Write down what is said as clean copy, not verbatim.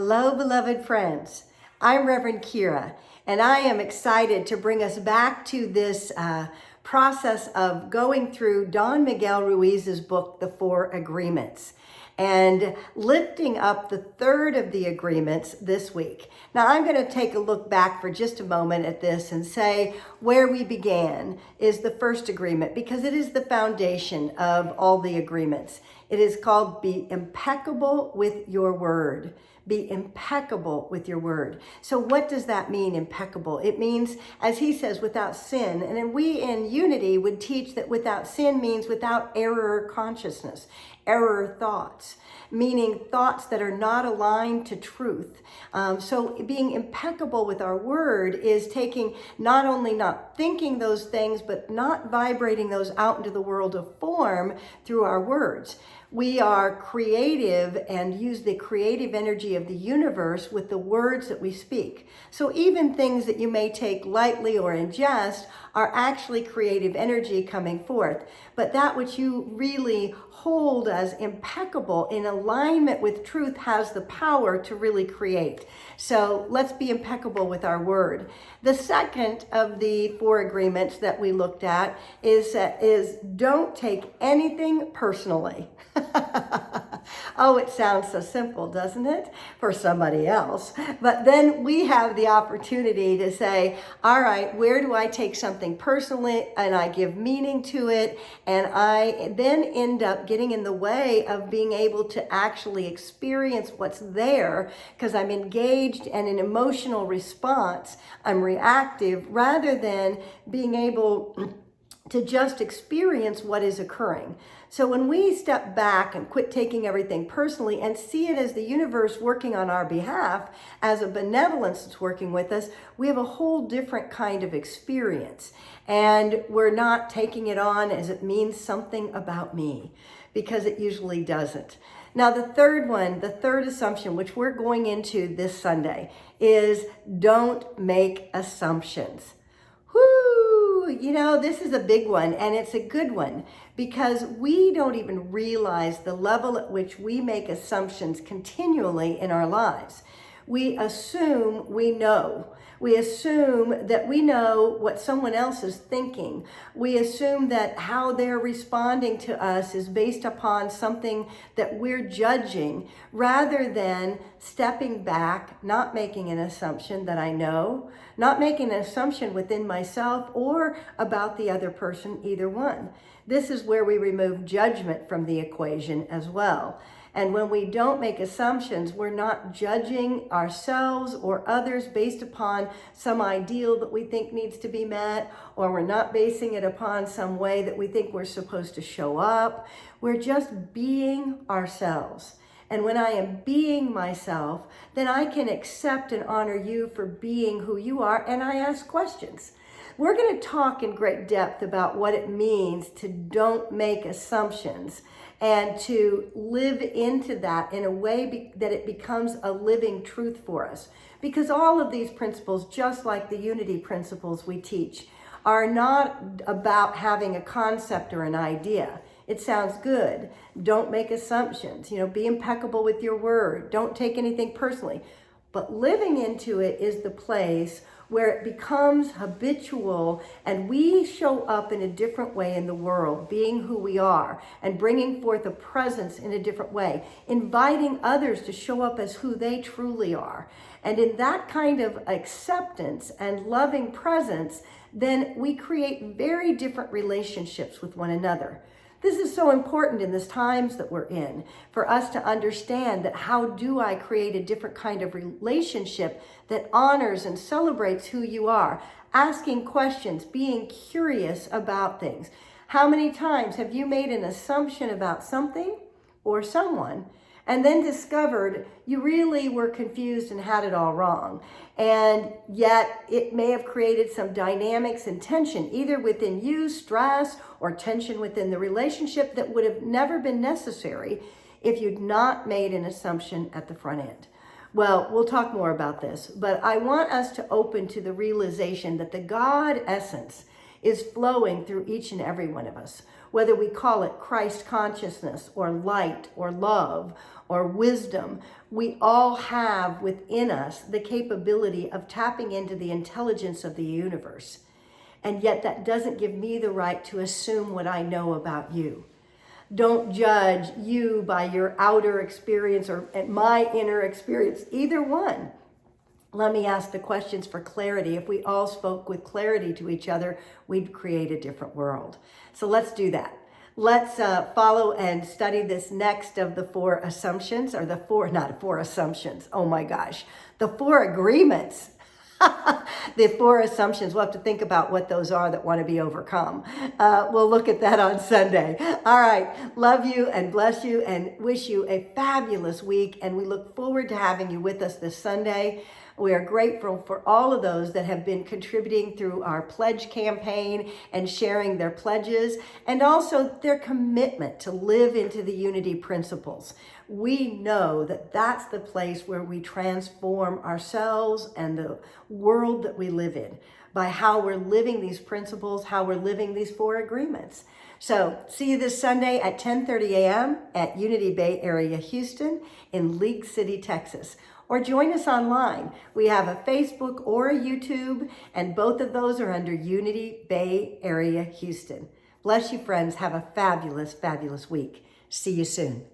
Hello, beloved friends. I'm Reverend Kira, and I am excited to bring us back to this process of going through Don Miguel Ruiz's book, The Four Agreements, and lifting up the third of the agreements this week. Now, I'm going to take a look back for just a moment at this and say where we began is the first agreement, because it is the foundation of all the agreements. It is called Be Impeccable with Your Word. Be impeccable with your word. So what does that mean, impeccable? It means, as he says, without sin. And then we in Unity would teach that without sin means without error consciousness, error thoughts, meaning thoughts that are not aligned to truth. So being impeccable with our word is taking not only not thinking those things, but not vibrating those out into the world of form through our words. We are creative and use the creative energy of the universe with the words that we speak. So even things that you may take lightly or in jest are actually creative energy coming forth. But that which you really hold as impeccable in alignment with truth has the power to really create. So let's be impeccable with our word. The second of the four agreements that we looked at is don't take anything personally. Oh, it sounds so simple, doesn't it? For somebody else. But then we have the opportunity to say, all right, where do I take something personally and I give meaning to it, and I then end up getting in the way of being able to actually experience what's there because I'm engaged in an emotional response. I'm reactive rather than being able to just experience what is occurring. So when we step back and quit taking everything personally and see it as the universe working on our behalf, as a benevolence that's working with us, we have a whole different kind of experience. And we're not taking it on as it means something about me, because it usually doesn't. Now, the third assumption, which we're going into this Sunday, is don't make assumptions. You know, this is a big one, and it's a good one because we don't even realize the level at which we make assumptions continually in our lives. We assume we know. We assume that we know what someone else is thinking. We assume that how they're responding to us is based upon something that we're judging, rather than stepping back, not making an assumption that I know, not making an assumption within myself or about the other person, either one. This is where we remove judgment from the equation as well. And when we don't make assumptions, we're not judging ourselves or others based upon some ideal that we think needs to be met, or we're not basing it upon some way that we think we're supposed to show up. We're just being ourselves. And when I am being myself, then I can accept and honor you for being who you are, and I ask questions. We're going to talk in great depth about what it means to don't make assumptions and to live into that in a way that it becomes a living truth for us. Because all of these principles, just like the unity principles we teach, are not about having a concept or an idea. It sounds good. Don't make assumptions. Be impeccable with your word. Don't take anything personally. But living into it is the place where it becomes habitual and we show up in a different way in the world, being who we are and bringing forth a presence in a different way, inviting others to show up as who they truly are. And in that kind of acceptance and loving presence, then we create very different relationships with one another. This is so important in these times that we're in, for us to understand that how do I create a different kind of relationship that honors and celebrates who you are, asking questions, being curious about things. How many times have you made an assumption about something or someone and then discovered you really were confused and had it all wrong? And yet it may have created some dynamics and tension, either within you, stress, or tension within the relationship that would have never been necessary if you'd not made an assumption at the front end. Well, we'll talk more about this, but I want us to open to the realization that the God essence is flowing through each and every one of us. whether we call it Christ consciousness or light or love or wisdom, we all have within us the capability of tapping into the intelligence of the universe. And yet that doesn't give me the right to assume what I know about you. Don't judge you by your outer experience or my inner experience, either one. Let me ask the questions for clarity. If we all spoke with clarity to each other, we'd create a different world. So let's do that. Let's follow and study this next of the four assumptions, or not four assumptions, oh my gosh, the four agreements. The four assumptions, we'll have to think about what those are that want to be overcome. We'll look at that on Sunday. All right, love you and bless you and wish you a fabulous week. And we look forward to having you with us this Sunday. We are grateful for all of those that have been contributing through our pledge campaign and sharing their pledges, and also their commitment to live into the unity principles. We know that that's the place where we transform ourselves and the world that we live in by how we're living these principles, how we're living these four agreements. So see you this Sunday at 10:30 a.m. at Unity Bay Area, Houston in League City, Texas. Or join us online. We have a Facebook or a YouTube, and both of those are under Unity Bay Area, Houston. Bless you, friends. Have a fabulous, fabulous week. See you soon.